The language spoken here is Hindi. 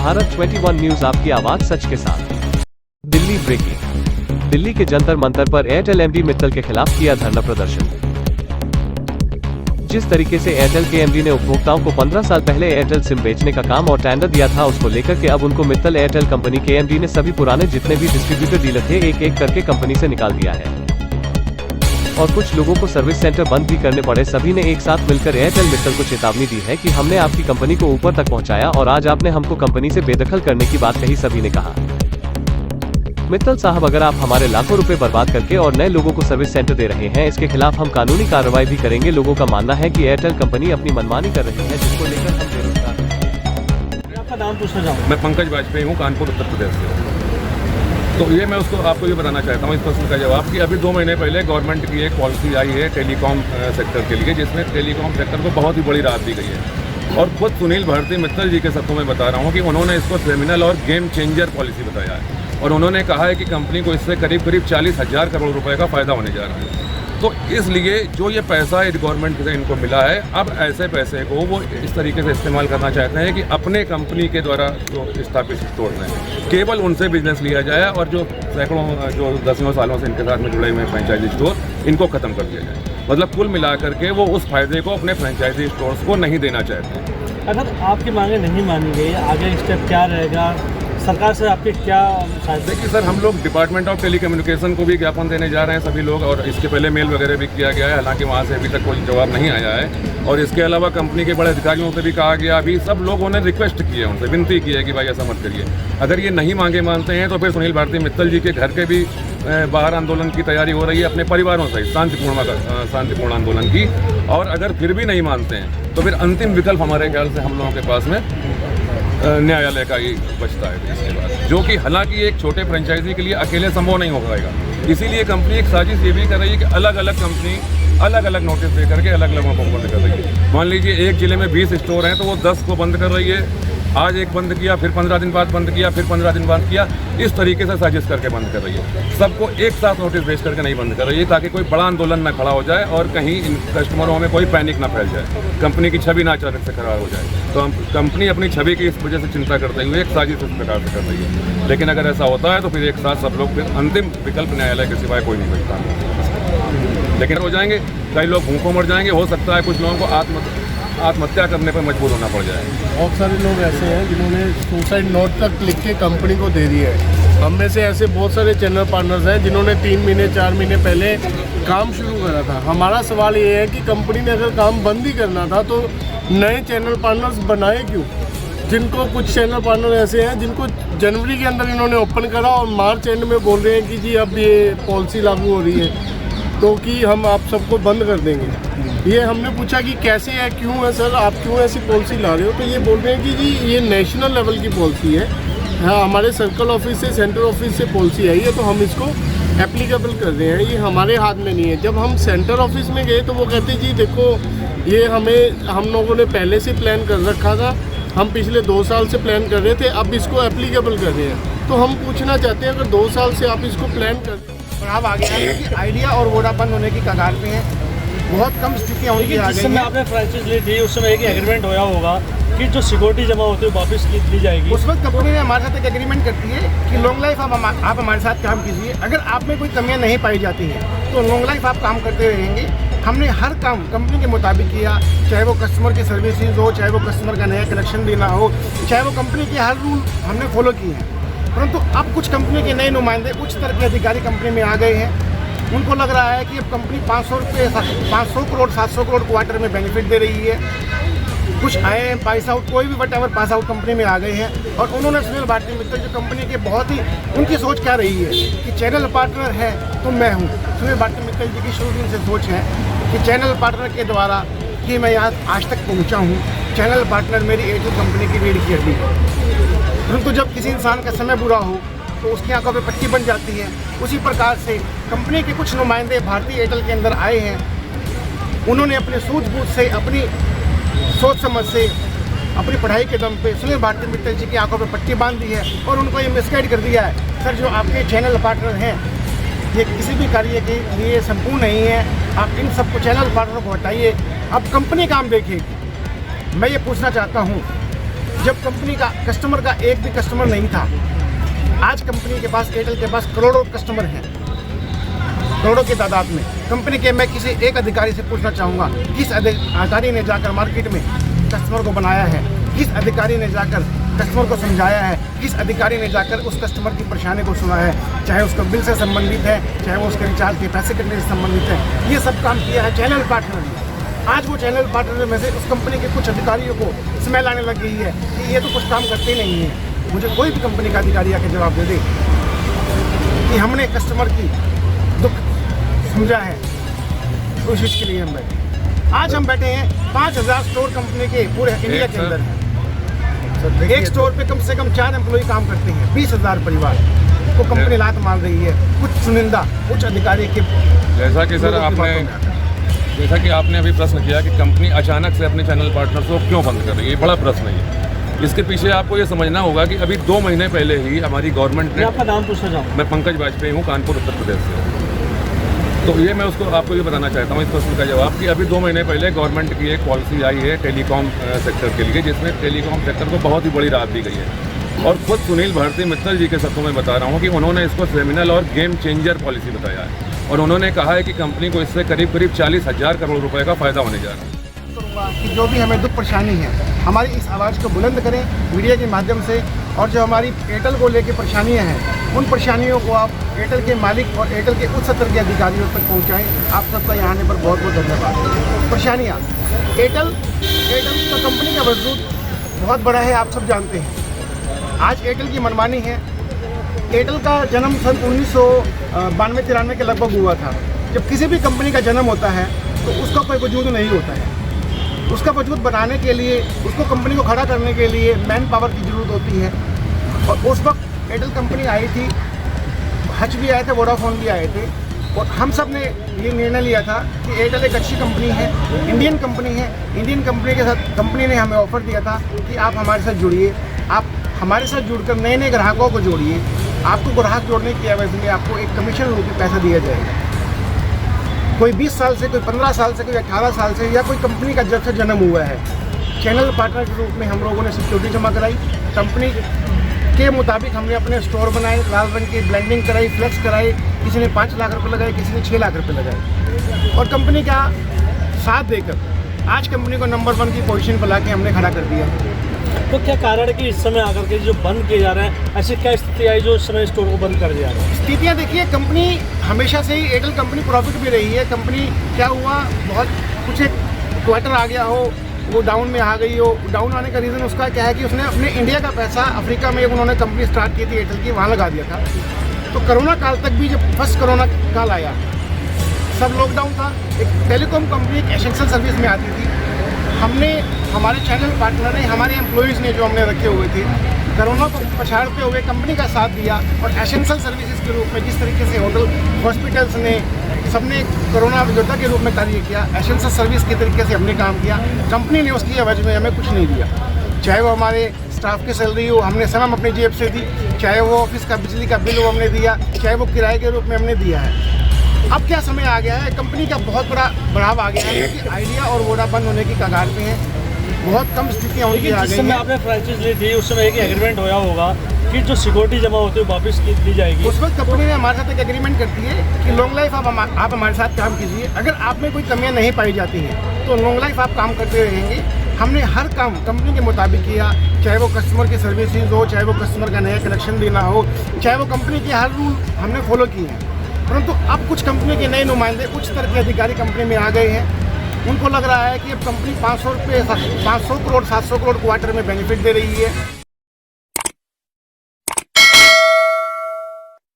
भारत 21 न्यूज आपकी आवाज सच के साथ। दिल्ली ब्रेकिंग। दिल्ली के जंतर मंतर पर एयरटेल एमडी मित्तल के खिलाफ किया धरना प्रदर्शन। जिस तरीके से एयरटेल के एमडी ने उपभोक्ताओं को 15 साल पहले एयरटेल सिम बेचने का काम और टेंडर दिया था, उसको लेकर के अब उनको मित्तल एयरटेल कंपनी के एमडी ने सभी पुराने जितने भी डिस्ट्रीब्यूटर डीलर थे एक एक करके कंपनी से निकाल दिया है और कुछ लोगों को सर्विस सेंटर बंद भी करने पड़े। सभी ने एक साथ मिलकर एयरटेल मित्तल को चेतावनी दी है कि हमने आपकी कंपनी को ऊपर तक पहुंचाया और आज आपने हमको कंपनी से बेदखल करने की बात कही। सभी ने कहा, मित्तल साहब, अगर आप हमारे लाखों रुपए बर्बाद करके और नए लोगों को सर्विस सेंटर दे रहे हैं, इसके खिलाफ हम कानूनी कार्रवाई भी करेंगे। लोगों का मानना है कि एयरटेल कंपनी अपनी मनमानी कर रही है, जिसको लेकर हम बेरोजगार। आपका नाम पूछना चाहूँगा। मैं पंकज वाजपेयी हूँ, कानपुर उत्तर प्रदेश से। तो ये मैं आपको ये बताना चाहता हूँ इस प्रश्न का जवाब कि अभी 2 महीने पहले गवर्नमेंट की एक पॉलिसी आई है टेलीकॉम सेक्टर के लिए, जिसमें टेलीकॉम सेक्टर को बहुत ही बड़ी राहत दी गई है। और खुद सुनील भारती मित्तल जी के शब्दों में बता रहा हूँ कि उन्होंने इसको क्रिमिनल और गेम चेंजर पॉलिसी बताया है और उन्होंने कहा है कि कंपनी को इससे करीब 40,000 करोड़ रुपए का फायदा होने जा रहा है। तो इसलिए जो ये पैसा गवर्नमेंट से इनको मिला है, अब ऐसे पैसे को वो इस तरीके से इस्तेमाल करना चाहते हैं कि अपने कंपनी के द्वारा जो स्थापित स्टोर हैं केवल उनसे बिजनेस लिया जाए और जो सैकड़ों जो दसियों सालों से इनके साथ में जुड़े हुए फ्रेंचाइजी स्टोर इनको ख़त्म कर दिया जाए। मतलब कुल मिलाकर के वो उस फायदे को अपने फ्रेंचाइजी स्टोर्स को नहीं देना चाहते। अगर आपकी मांगे नहीं मानी गई, आगे स्टेप क्या रहेगा? सरकार से आपके क्या? देखिए सर, हम लोग डिपार्टमेंट ऑफ टेलीकम्युनिकेशन को भी ज्ञापन देने जा रहे हैं सभी लोग, और इसके पहले मेल वगैरह भी किया गया है, हालांकि वहाँ से अभी तक कोई जवाब नहीं आया है। और इसके अलावा कंपनी के बड़े अधिकारियों से भी कहा गया, अभी सब लोगों ने रिक्वेस्ट की है, उनसे विनती की है कि भाई ऐसा मत करिए। अगर ये नहीं मांगे मानते हैं तो फिर सुनील भारती मित्तल जी के घर के भी बाहर आंदोलन की तैयारी हो रही है अपने परिवारों सहित शांतिपूर्ण आंदोलन की। और अगर फिर भी नहीं मानते हैं तो फिर अंतिम विकल्प हमारे ख्याल से हम लोगों के पास में न्यायालय का ही बचता है इसके बाद, जो कि हालांकि एक छोटे फ्रेंचाइजी के लिए अकेले संभव नहीं हो पाएगा। इसीलिए कंपनी एक साजिश ये भी कर रही है कि अलग अलग कंपनी अलग अलग नोटिस दे करके अलग अलग लोगों को बंद कर रही है। मान लीजिए एक जिले में 20 स्टोर हैं तो वो 10 को बंद कर रही है। आज एक बंद किया, फिर 15 दिन बाद बंद किया, फिर 15 दिन बाद किया। इस तरीके से साजिश करके बंद कर रही है। सबको एक साथ नोटिस भेज करके नहीं बंद कर रही है, ताकि कोई बड़ा आंदोलन न खड़ा हो जाए और कहीं इन कस्टमरों में कोई पैनिक ना फैल जाए, कंपनी की छवि ना अचानक से खराब हो जाए। तो हम कंपनी अपनी छवि की इस वजह से चिंता करते हुए एक साजिश इस प्रकार से कर रही है। लेकिन अगर ऐसा होता है तो फिर एक साथ सब लोग, फिर अंतिम विकल्प न्यायालय के सिवाय कोई नहीं बचता। लेकिन हो जाएंगे, कई लोग भूखों मर जाएंगे, हो सकता है कुछ लोगों को आत्महत्या करने पर मजबूर होना पड़ जाए। बहुत सारे लोग ऐसे हैं जिन्होंने सुसाइड नोट तक लिख के कंपनी को दे दिया है। हम में से ऐसे बहुत सारे चैनल पार्टनर्स हैं जिन्होंने 3 महीने 4 महीने पहले काम शुरू करा था। हमारा सवाल ये है कि कंपनी ने अगर काम बंद ही करना था तो नए चैनल पार्टनर्स बनाए क्यों? जिनको कुछ चैनल पार्टनर ऐसे हैं जिनको जनवरी के अंदर इन्होंने ओपन करा और मार्च एंड में बोल रहे हैं कि जी अब ये पॉलिसी लागू हो रही है तो कि हम आप सबको बंद कर देंगे। ये हमने पूछा कि कैसे है, क्यों है सर, आप क्यों ऐसी पॉलिसी ला रहे हो? तो ये बोल रहे हैं कि जी ये नेशनल लेवल की पॉलिसी है। हाँ, हमारे सर्कल ऑफिस से, सेंट्रल ऑफिस से पॉलिसी आई है तो हम इसको एप्लीकेबल कर रहे हैं, ये हमारे हाथ में नहीं है। जब हम सेंट्रल ऑफिस में गए तो वो कहते जी देखो ये हम लोगों ने पहले से प्लान कर रखा था, हम पिछले 2 साल से प्लान कर रहे थे, अब इसको एप्लीकेबल कर रहे हैं। तो हम पूछना चाहते हैं, अगर 2 साल से आप इसको प्लान कर अब आगे कि आइडिया और वोडा बंद होने की कगार पे हैं। बहुत कम स्थितियाँ उनकी आ गई हैं। आपने फ्रेंचाइज ली थी उस समय एक एग्रीमेंट होया होगा कि जो सिक्योरिटी जमा होती है वापस दी जाएगी। उस वक्त कंपनी ने हमारे साथ एक एग्रीमेंट करती है कि लॉन्ग लाइफ आप हमारे साथ काम कीजिए, अगर आप में कोई कमियां नहीं पाई जाती हैं तो लॉन्ग लाइफ आप काम करते रहेंगे। हमने हर काम कंपनी के मुताबिक किया, चाहे वो कस्टमर की सर्विसेज हो, चाहे वो कस्टमर का नया कनेक्शन देना हो, चाहे वो कंपनी के हर रूल हमने फॉलो किए हैं। परंतु अब कुछ कंपनी के नए नुमाइंदे, उच्च स्तर के अधिकारी कंपनी में आ गए हैं। उनको लग रहा है कि अब कंपनी 500 करोड़ 700 करोड़ क्वार्टर में बेनिफिट दे रही है। कुछ आए पास आउट, कोई भी वट पास आउट कंपनी में आ गए हैं और उन्होंने सुनील भारती मित्तल जो कंपनी के बहुत ही, उनकी सोच क्या रही है कि चैनल पार्टनर है तो मैं हूँ। सुनील भारती मित्तल जी की शुरू दिन से सोच है कि चैनल पार्टनर के द्वारा कि मैं यहाँ आज तक पहुँचा हूँ, चैनल पार्टनर मेरी एयरटेल कंपनी की रीढ़ की हड्डी है। परंतु जब किसी इंसान का समय बुरा हो तो उसकी आंखों पे पट्टी बन जाती है। उसी प्रकार से कंपनी के कुछ नुमाइंदे भारतीय एयरटेल के अंदर आए हैं। उन्होंने अपने सूझबूझ से, अपनी सोच समझ से, अपनी पढ़ाई के दम पे सुनील भारती मित्तल जी की आंखों पे पट्टी बांध दी है और उनको ये मिसगाइड कर दिया है। सर, जो आपके चैनल पार्टनर हैं ये किसी भी कार्य के लिए संपूर्ण नहीं है, आप इन सबको चैनल पार्टनर को हटाइए, अब कंपनी काम देखेगी। मैं ये पूछना चाहता हूँ जब कंपनी का कस्टमर का एक भी कस्टमर नहीं था, आज कंपनी के पास, एयरटेल के पास करोड़ों कस्टमर हैं, करोड़ों की तादाद में। कंपनी के मैं किसी एक अधिकारी से पूछना चाहूँगा, किस अधिकारी ने जाकर मार्केट में कस्टमर को बनाया है, किस अधिकारी ने जाकर कस्टमर को समझाया है, किस अधिकारी ने जाकर उस कस्टमर की परेशानी को सुना है, चाहे उसका बिल से संबंधित है, चाहे वो उसके रिचार्ज के पैसे कटने से संबंधित है। ये सब काम किया है चैनल पार्टनर ने। आज वो चैनल पार्टनर में से उस कंपनी के कुछ अधिकारियों को स्मेल आने लग गई है कि ये तो कुछ काम करते ही नहीं है। मुझे कोई भी कंपनी का अधिकारी आके जवाब दे दे कि हमने कस्टमर की दुख समझा है, उस चीज़ के लिए हम बैठे। आज हम बैठे हैं 5000 स्टोर कंपनी के पूरे इंडिया के अंदर है। एक स्टोर पे कम से कम 4 एम्प्लॉय काम करते हैं, 20,000 परिवार को कंपनी लात मार रही है। कुछ चुनिंदा उच्च अधिकारी के जैसा कि सर आपने अभी प्रश्न किया कि कंपनी अचानक से अपने चैनल पार्टनर्स को क्यों बंद कर रही है, ये बड़ा प्रश्न है। इसके पीछे आपको ये समझना होगा कि अभी 2 महीने पहले ही हमारी गवर्नमेंट ने, आपका नाम पूछना चाहूँ। मैं पंकज वाजपेयी हूँ, कानपुर उत्तर प्रदेश से। तो ये मैं आपको ये बताना चाहता हूँ इस प्रश्न का जवाब कि अभी 2 महीने पहले गवर्नमेंट की एक पॉलिसी आई है टेलीकॉम सेक्टर के लिए, जिसमें टेलीकॉम सेक्टर को बहुत ही बड़ी राहत दी गई है। और खुद सुनील भारती मित्तल जी के शब्दों में बता रहा हूँ कि उन्होंने इसको सेमिनल और गेम चेंजर पॉलिसी बताया है, और उन्होंने कहा है कि कंपनी को इससे करीब 40,000 करोड़ रुपए का फायदा होने जा रहा है। कि जो भी हमें दुख परेशानी है, हमारी इस आवाज़ को बुलंद करें मीडिया के माध्यम से, और जो हमारी एयरटेल को लेकर परेशानियां हैं, उन परेशानियों को आप एयरटेल के मालिक और एयरटेल के उच्च स्तर के अधिकारियों तक पहुंचाएं। आप सबका यहाँ आने पर बहुत बहुत धन्यवाद। परेशानियाँ, एयरटेल का कंपनी का वजूद बहुत बड़ा है, आप सब जानते हैं। आज एयरटेल की मनमानी है। एयरटेल का जन्म सन 1992-93 के लगभग हुआ था। जब किसी भी कंपनी का जन्म होता है तो उसका कोई वजूद नहीं होता है। उसका वजूद बनाने के लिए, उसको कंपनी को खड़ा करने के लिए मैन पावर की ज़रूरत होती है। और उस वक्त एयरटेल कंपनी आई थी, हच भी आए थे, वोडाफोन भी आए थे, और हम सब ने ये निर्णय लिया था कि एयरटेल एक अच्छी कंपनी है, इंडियन कंपनी है। इंडियन कंपनी के साथ कंपनी ने हमें ऑफ़र दिया था कि आप हमारे साथ जुड़िए, आप हमारे साथ जुड़कर नए नए ग्राहकों को जोड़िए। आपको ग्राहक जोड़ने की एवज में आपको एक कमीशन रूपी पैसा दिया जाएगा। कोई 20 साल से, कोई 15 साल से, कोई 18 साल से, या कोई कंपनी का जब से जन्म हुआ है, चैनल पार्टनर के रूप में हम लोगों ने सिक्योरिटी जमा कराई। कंपनी के मुताबिक हमने अपने स्टोर बनाए, लाल रंग की ब्लेंडिंग कराई, फ्लेक्स कराई। किसी ने 5 लाख रुपये लगाए, किसी ने 6 लाख रुपये लगाए, और कंपनी का साथ देकर आज कंपनी को नंबर 1 की पोजीशन पर ला के हमने खड़ा कर दिया। तो क्या कारण है कि इस समय आकर के जो बंद किए जा रहे हैं, ऐसी क्या स्थिति आई जो इस समय स्टोर को बंद कर दिया रहा है? स्थितियाँ देखिए, कंपनी हमेशा से ही, एयरटेल कंपनी प्रॉफिट भी रही है। कंपनी क्या हुआ, बहुत कुछ एक क्वार्टर आ गया हो, वो डाउन में आ गई हो। डाउन आने का रीज़न उसका क्या है कि उसने अपने इंडिया का पैसा अफ्रीका में उन्होंने कंपनी स्टार्ट की थी एयरटेल की, वहाँ लगा दिया था। तो कोरोना काल तक भी, जब फर्स्ट कोरोना काल आया, सब लॉकडाउन था, एक टेलीकॉम कंपनी एक एसेंशियल सर्विस में आती थी। हमने, हमारे चैनल पार्टनर ने, हमारे एम्प्लॉयज़ ने जो हमने रखे हुए थे, कोरोना को पछाड़ते हुए कंपनी का साथ दिया, और एसेंशियल सर्विसेज के रूप में जिस तरीके से होटल, हॉस्पिटल्स ने, सबने कोरोना योद्धा के रूप में कार्य किया, एसेंशियल सर्विस के तरीके से हमने काम किया। कंपनी ने उसकी एवज में हमें कुछ नहीं दिया, चाहे वो हमारे स्टाफ की सैलरी हो, हमने स्वयं अपनी जेब से दी, चाहे वो ऑफिस का बिजली का बिल हो हमने दिया, चाहे वो किराए के रूप में हमने दिया है। अब क्या समय आ गया है, कंपनी का बहुत बड़ा बढ़ाव आ गया है, क्योंकि आइडिया और वोडा बंद होने की कगार पे हैं। बहुत कम स्थितियाँ उनकी आ जिस गई समय हैं। आपने फ्रेंचाइज ली थी, उस समय एक एग्रीमेंट होया होगा कि जो सिक्योरिटी जमा होती है वापस दी जाएगी। उस वक्त कंपनी ने हमारे साथ एक एग्रीमेंट करती है कि लॉन्ग लाइफ आप हमारे साथ काम कीजिए। अगर आप में कोई कमियां नहीं पाई जाती हैं तो लॉन्ग लाइफ आप काम करते रहेंगे। हमने हर काम कंपनी के मुताबिक किया, चाहे वो कस्टमर की सर्विसेज हो, चाहे वो कस्टमर का नया कनेक्शन देना हो, चाहे वो कंपनी के हर रूल हमने फॉलो किए हैं। परंतु अब कुछ कंपनी के नए नुमाइंदे, उच्च स्तर के अधिकारी कंपनी में आ गए हैं। उनको लग रहा है कि अब कंपनी 500 करोड़ 700 करोड़ क्वार्टर में बेनिफिट दे रही है।